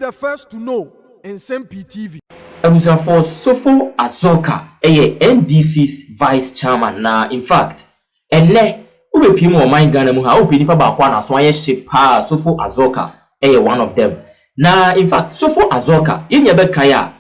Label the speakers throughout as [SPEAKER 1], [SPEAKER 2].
[SPEAKER 1] the first to know Nsem-Pii TV.
[SPEAKER 2] Abusa for Sofo Azorka, NDC's vice chairman. Na in fact, ube pimo o mind Ghana mu ha obi nipa ba kwa na so aye shepa Sofo Azorka one of them. Na in fact, Sofo Azorka yenye be kaya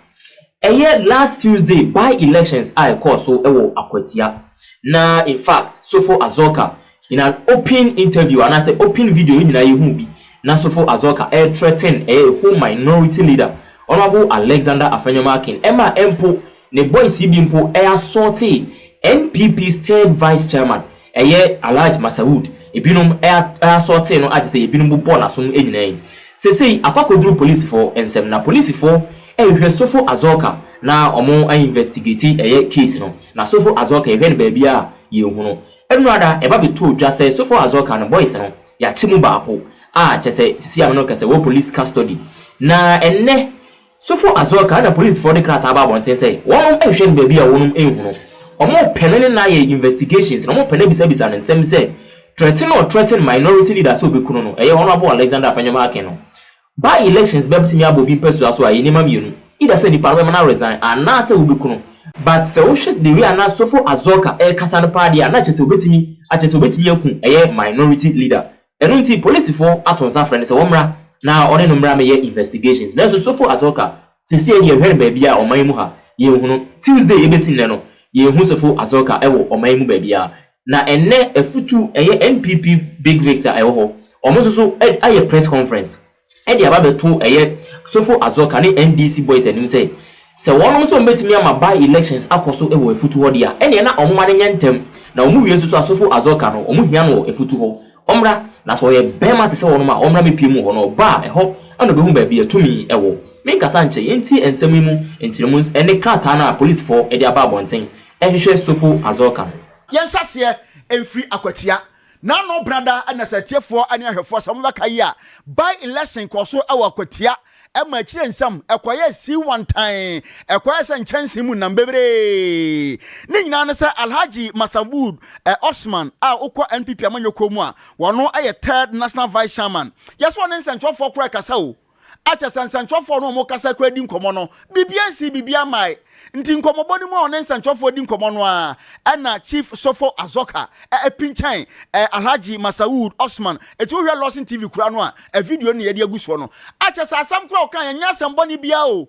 [SPEAKER 2] last Tuesday by elections I call so ewo akwatia. Na in fact, Sofo Azorka in an open interview and I say open video in na yehu bi. Na Sofo Azorka threaten whole minority leader Honorable Alexander Afenyomakin Emma Empo ne boy Sibimpo assaulted NPP's third vice chairman Alhaji Masawood ebinum assaulted no age say ebinum bo na so enyina say apakoduru police for ensem na police for hwe Sofo Azorka na omo investigate case no na Sofo Azorka hwe ne baabi a yehu no enrada eba beto dwa say Sofo Azorka no boys no ya chimu baako chese sisi amno kase wo police custody na enne Sofo Azorka na police for the crata aba bonten say wonum ehwe ne baabi a wonum ehunu omo penene na ye investigations omo pene bisa na nsem say threaten minority leaders so be kuno no honorable Alexander Afenyomakin no by elections bebtimi abobi pesu aso ayi nema mienu ida say nipa no na resign and na say obi kuno but say o hwes the way na Sofo Azorka kasa no pa dia na chese obetimi akun minority leader enunti police for atonsa friend say womra na one no mra me investigations na so Sofo Azorka se se ye hwere ba bia o man mu ha ye hunu Tuesday ebesin ne no ye hu Sofo Azorka ewo o man mu ba bia na enne efutu NPP big victor ho omo so aye press conference dia ba beto Sofo Azorka ni NDC boys enim say wonum so mbetimi ama by elections akoso ewo efutu ho dia ene na omo ma ne nyentem na omo wie so Sofo Azorka no omo hia no efutu ho omra na so ye bema te se wonum a omra mepiemu ho no ba ho ana be hu ba bia tumi ewo me kasa nche yenti ensemi mu entirimus ene krata na police for dia ba bonten ehwehwe Sofo Azorka
[SPEAKER 3] yensase enfri akwatia na no brother ana satiefo ani ahwefo samba yi a by election koso awa akwatia ema kire nsam ekoye si one time ekoye se nchansi mu na bebre ni nyina ne se Alhaji Masawood Osman a ukọ NPP amanyoko mu a wono aye third national vice chairman yeso ne nsantwofo kura kasa o acha nsantwofo no mo kasa kura di nkomo no bibia nsi bibia mai nti nkomo bodi mu one nsantwofo di nkomo no a na chief Sofo Azorka pinchan Alhaji Masawood Osman etu hwe Lawson TV kura no a video ne yede aguso no acha asam kura o kan nya asam boni bia o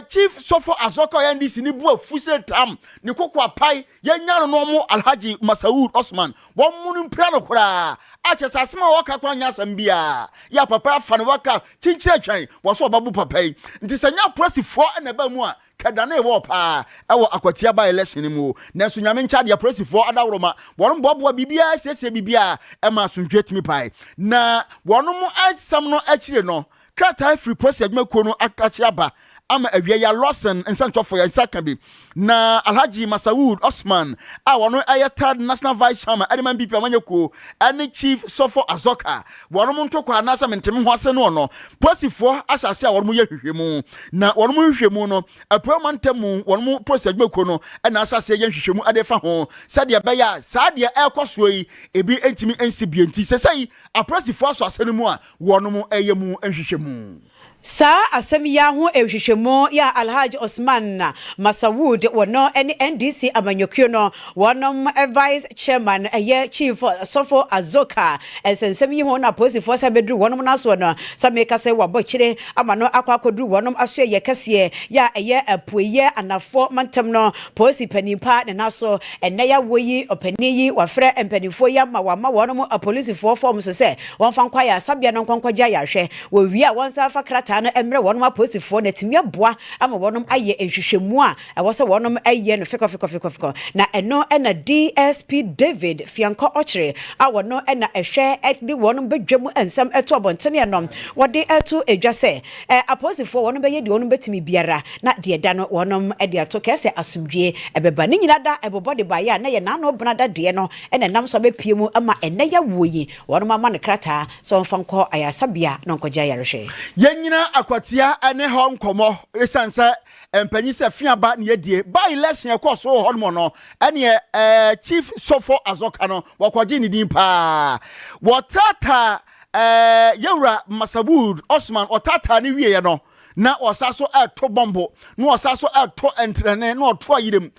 [SPEAKER 3] chief Sofo Azorka NDC ni bu afuse tam ni kokwa pai yenya no mo Alhaji Masawood Osman won munu mpra no kura acha asama waka kwa nya asam bia ya papa fa no waka chinchire twan wo so babu papa nti sanya prosifo na ba mu a kadane wo pa ewo akwatia ba election mu na so nyame ncha de prosifo adaworoma wono bobo bibia siesie bibia ema sunjwetimi pai na wono mu asam no akire no krata free process adwuma no akachia ba ama awia ya Lawson nsantwofo ya nsaka bi na Alhaji Masawood Osman a wono third national vice chairman Adiman BP amanyeko ani chief Sofo Azorka wono mu ntokwa na asa mentem ho ase no no posifo asase a wono mu ye hwehwemu na wono mu hwehwemu no apromantam wono mu process adwuma no na asase ye hwehwemu adefa ho sadia be ya sadia ekoso yi ebi entimi ensibienti sesai aprosifo aso ase no mu a wono mu eyemu hwehwemu
[SPEAKER 4] Sa asemi ya hu ehwehwemo ya Alhaji Osman Masawood wono NDC amanyokyo no wonom vice chairman chief Sofo Azorka esensemi hu na police force bedru wonom naso no sameka se wabokire amano akwakodru wonom aso ye kase ya apueye anafo mantem no police panimpa ne naso enne ya woyi opaniyi wafre empanifo ya ma wonom police form se wonfa kwa ya sabia no kwankwaja ya hwe wo wi a wonsa fa na emre wonum aposifo na timia boa ama wonum aye enhwehwemu a ewose wonum aye no fiko na eno na DSP David Fianko Ochre a wono na ehwe edi wonum bedwam ensam eto abontene no wode eto edwase aposifo wonum beye di wonum betimi biara na de da no wonum edi ato kese asumdwie ebeba ni nyina da ebobode ba ya na ye na no brada de no na nam so bepiemu ama enne ya woyi wonum ama ne krata so mfanko ayasabia no nkogya yarehwe
[SPEAKER 3] yenyina akwatia ane ho nkomo esanse empanyi se fiaba ne yedie ba election ekoso ho no no ene chief Sofo Azorka no wakoje ni din pa wotata yewra Masabud Osman otata ni wie no na osaso to bombo na osaso to entrene na oto ayirem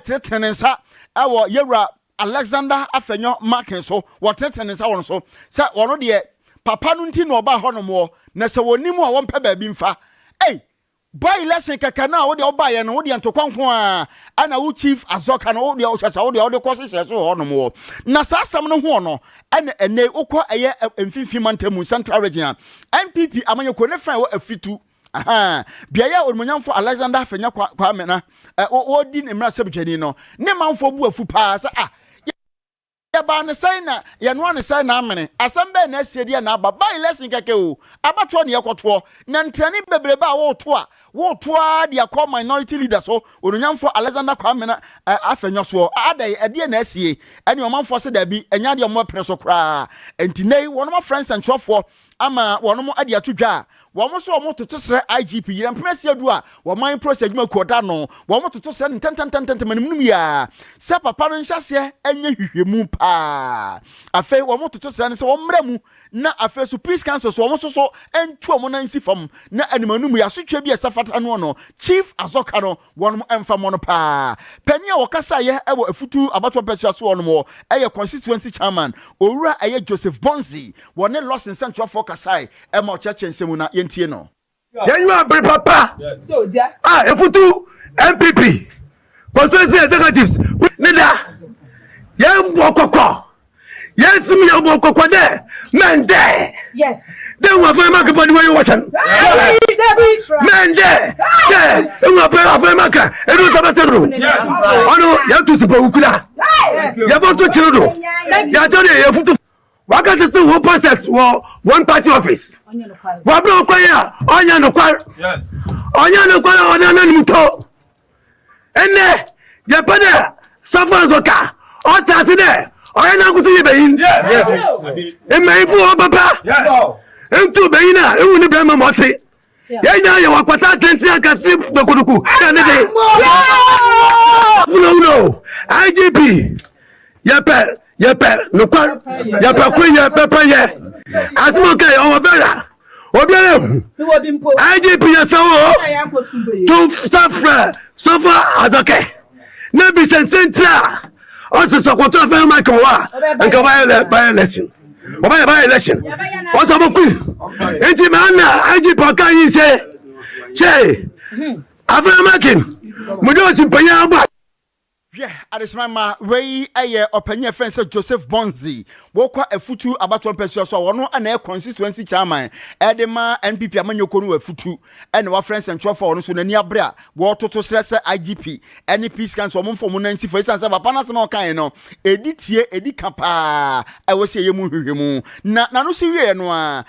[SPEAKER 3] tretene nsa ewo yewra Alexander Afenyo Markin so wotretene nsa won so se wono de papa no nti na oba honomo na se wonimu a wonpa ba bi mfa boy lesson kaka na wo de oba ye no wo de ntokwankwo a ana wo chief Azorka no wo de ochasa wo de kwose se so honomo na sasam no ho no ene ukọ eye mfimfi mantamu Central Region NPP amanyeko ne fa wo afitu biaya onmonyamfo Alexander Afenyo kwa mena wo di ne mra sebtwani no ne manfo bu afu pa sa ya ba ne sai na ya no ne sai na amene asambe na asiede na aba by lesson keke o abato ne yekoto na ntrani bebrebe a wo to a dia call minority leader so ononyamfo Alexander Kwamena Afenyo so adai ade na asie ene omanfo se da bi enya de omo pere so kra entinei wono friends and trofo ama wono mo ade atodwa womo so omo toto sere IGP yire mpemesi adu a woman process ma koda no womo toto sere ntantantantan manimnum ya se papa no nhyase enye hwehwemu pa afi womo toto sere ne se womra mu na afi so peace council so womo so entu omo na nsi fam na animanum ya so twa bi esafata no chief Azorka no wono emfa mo no pa pani a wokasa ye ewo afutu abato pesua so wono mo eye constituency chairman owura eye Joseph Bonzi wone loss in central focus sai e ma church nsemu na yentie no
[SPEAKER 5] yenwa bre papa so dia efutu MPP constituency executives nida yen bokoko yen simi yen bokoko de mende yes they were very much about the way you watch them. Man, there, you were very much. And you have a room. Oh, no, you have to support Ukula. You have to children. You are telling you have to. What can you do? Who process one party office? What broke choir? Onion no choir. Yes. Onion no choir, onion no. And there, your brother, suffer Azorka. All that's there. I am going to see you. Yes. And my fool, Papa. Yes. Entu beina ewu ni bema moti yenya ye wakwata tenti akasi dokuduku nede no IGP yepe no kwa yepe kwe yepe paye asimoke o bela obiere IGP yesawo to suffer Azorka na bi sentra o se sokoto fe ma kan wa nka by election by election. What about you? Enti mana IGP kan yi se che African mudo si panya agba.
[SPEAKER 3] Yeah, Adesmama wey eye opanya friend say Joseph Bonzi wokwa afutu abato mpesua so wono ana constituency chairman edema NPP amanyoko no afutu ene wa friends and trofo wono so nani abra wo toto srese IGP any peace council mo mfom nansi for instance papa na sema kan no editie edikapa ewo se yemu hwehwemu na no si wie no a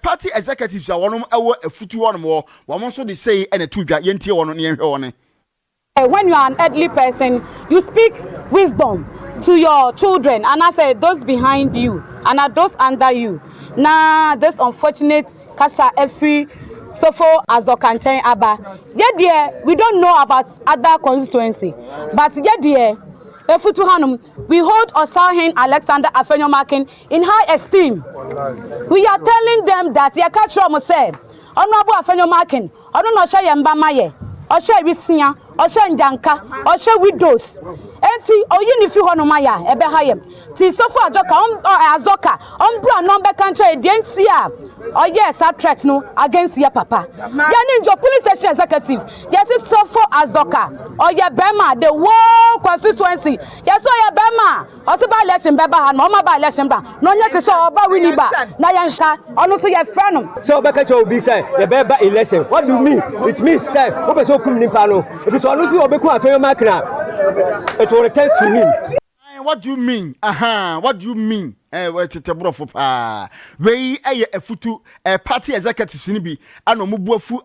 [SPEAKER 3] party executives a wono ewo afutu wono wo so de say ene tudwa yentie wono ne yenhwe wono.
[SPEAKER 6] When you are an elderly person, you speak wisdom to your children, and I say those behind you and those under you. Now, this unfortunate Kasa every Sofo Azorka and Abba. Yeah, we don't know about other constituency, but yeah, we hold Osahin Alexander Afenyo Markin in high esteem. We are telling them that you catch from say, Honorable Afenyo Markin, I don't know share yamba maye. Oshe Risia, Oshe Njanka, Oshe widows. Enti oyini fi hono maya ebe hayem. Ti Sofo Azorka, bra number country dientia. Oh yes, threat no against your papa. Yani your police station executives. Yes, Sofo Azorka. Oh yeah, Bema, the whole constituency. Yes, oh yeah, Bema. Also by election beba han, mama by election ba. No yet to show about winning ba. Na yansha, also your friend.
[SPEAKER 7] So beka show be say the beba election. What do you mean? It means say obe so kum nimpa no. It is always obeku afenyo makna. It will return to him.
[SPEAKER 3] What do you mean? What do you mean? Wait to bro for we a futu party executive sinibi ano mubuafu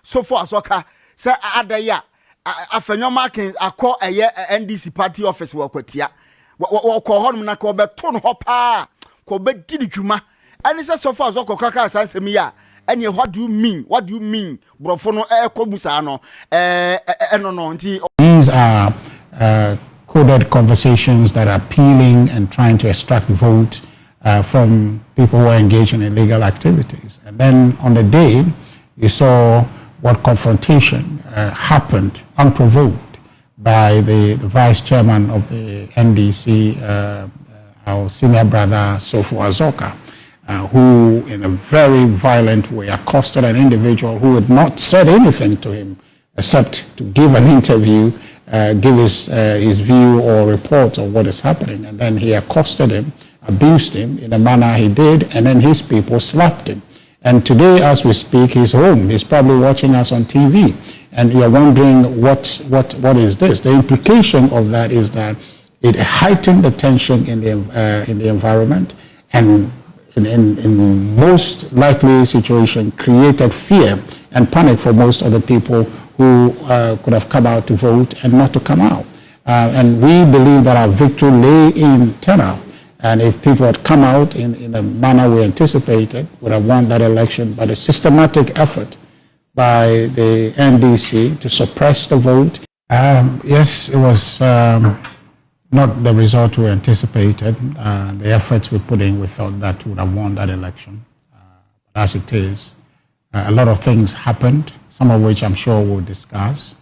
[SPEAKER 3] Sofo Azorka say adaya Afenyo Markin akọ NDC party office wakwatia wakọ honum na ko beto no pa ko be di dwuma ani say Sofo Azorka kaka sansemi ya any what do you mean? What do you mean? Bro for no kobusa no no nti.
[SPEAKER 8] These are coded conversations that are appealing and trying to extract vote from people who are engaged in illegal activities. And then on the day, you saw what confrontation happened unprovoked by the vice chairman of the NDC, our senior brother, Azorka, who in a very violent way accosted an individual who had not said anything to him except to give an interview, give his view or report of what is happening. And then he accosted him, abused him in the manner he did, and then his people slapped him. And today, as we speak, he's home. He's probably watching us on TV. And you're wondering, what is this? The implication of that is that it heightened the tension in the environment, and in most likely situation created fear and panic for most of the people who could have come out to vote and not to come out. And we believe that our victory lay in turnout. And if people had come out in the manner we anticipated, would have won that election. But a systematic effort by the NDC to suppress the vote. Yes, it was not the result we anticipated. The efforts we put in, we thought that would have won that election. But as it is, a lot of things happened, some of which I'm sure we'll discuss.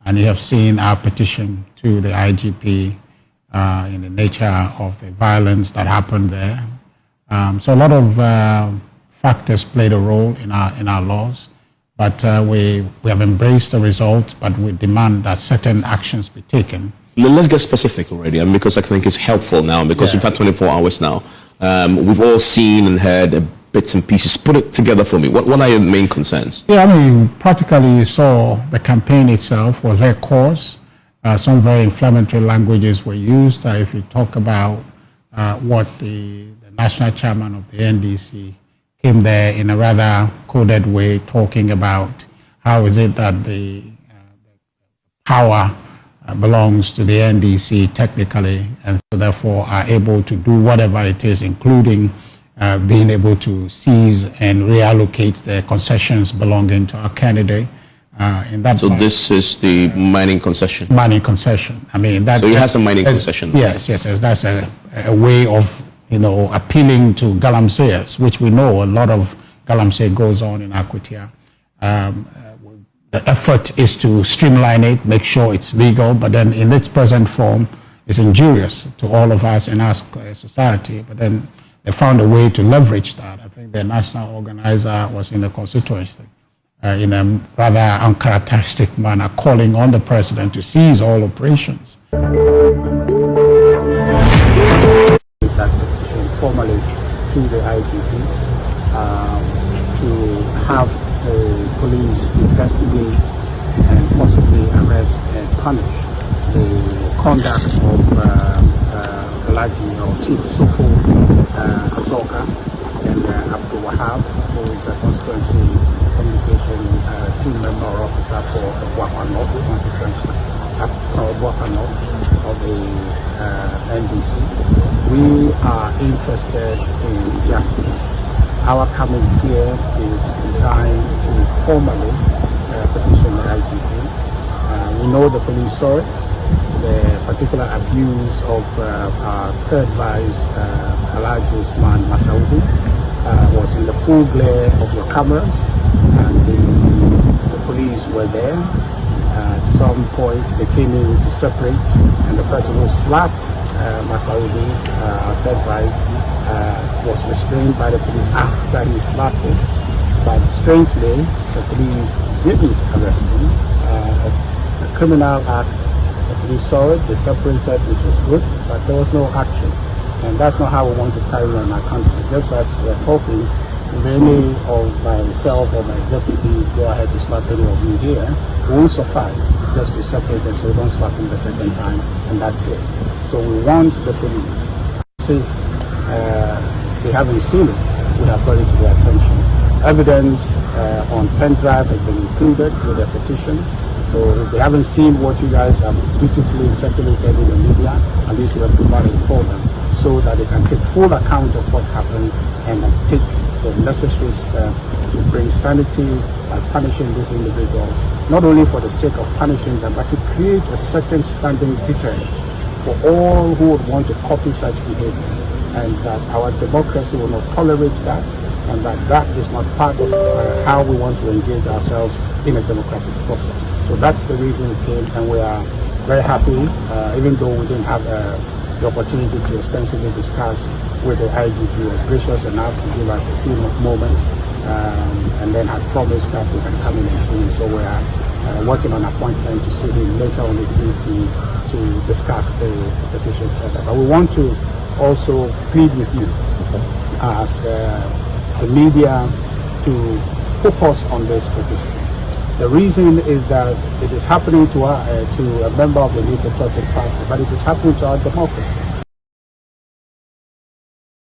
[SPEAKER 8] And you have seen our petition to the IGP in the nature of the violence that happened there. So a lot of factors played a role in our laws, but we have embraced the results, but we demand that certain actions be taken.
[SPEAKER 9] Let's get specific already, because I think it's helpful now, because we've had 24 hours now. We've all seen and heard bits and pieces. Put it together for me. What are your main concerns?
[SPEAKER 8] Yeah, I mean, practically you saw the campaign itself was very coarse. Some very inflammatory languages were used. If you talk about what the national chairman of the NDC came there in a rather coded way, talking about how is it that the power belongs to the NDC technically, and so therefore are able to do whatever it is, including being able to seize and reallocate the concessions belonging to our candidate.
[SPEAKER 9] So this is the mining concession?
[SPEAKER 8] Mining concession. I mean, that.
[SPEAKER 9] So he has a mining concession?
[SPEAKER 8] Yes. That's a way of, appealing to galamseyers, which we know a lot of galamsey goes on in Cåught. The effort is to streamline it, make sure it's legal, but then in its present form, it's injurious to all of us in our society. But then they found a way to leverage that. I think the national organizer was in the constituency. In a rather uncharacteristic manner, calling on the president to seize all operations.
[SPEAKER 10] That petition formally to the IGP to have the police investigate and possibly arrest and punish the conduct of Alhaji or Chief Sofo Azorka and Abdul Wahab, who is a constituency communication team member or officer for Buakan North constituency, Buakan North of the NDC. We are interested in justice. Our coming here is designed to formally petition the IGP. We know the police saw it. The particular abuse of our third vice, Alhaji Usman Masaudi, was in the full glare of your cameras, and the police were there. At some point they came in to separate, and the person who slapped Masaudi, our third vice, was restrained by the police after he slapped him. But strangely, the police didn't arrest him. A criminal act, the police saw it, they separated, which was good, but there was no action. And that's not how we want to carry on our country. Just as we're talking, if any of myself or my deputy go ahead to slap any of you here, it won't suffice just to separate them so we don't slap him the second time, and that's it. So we want the police. If they haven't seen it, we have brought it to their attention. Evidence on pen drive has been included with the petition. So if they haven't seen what you guys have beautifully circulated in the media, at least we have provided for them, so that they can take full account of what happened and take the necessary step to bring sanity by punishing these individuals, not only for the sake of punishing them, but to create a certain standing deterrent for all who would want to copy such behavior. and that our democracy will not tolerate that, and that is not part of how we want to engage ourselves in a democratic process. So that's the reason we came, and we are very happy, even though we didn't have the opportunity to extensively discuss with the IGP. He was gracious enough to give us a few moments, and then had promised that we can come in and see him. So we are working on an appointment to see him later on the evening to discuss the petition further. But we want to also plead with you as the media to focus on this petition. The reason is that it is happening to a member of the New Patriotic Party, but it is happening to our democracy.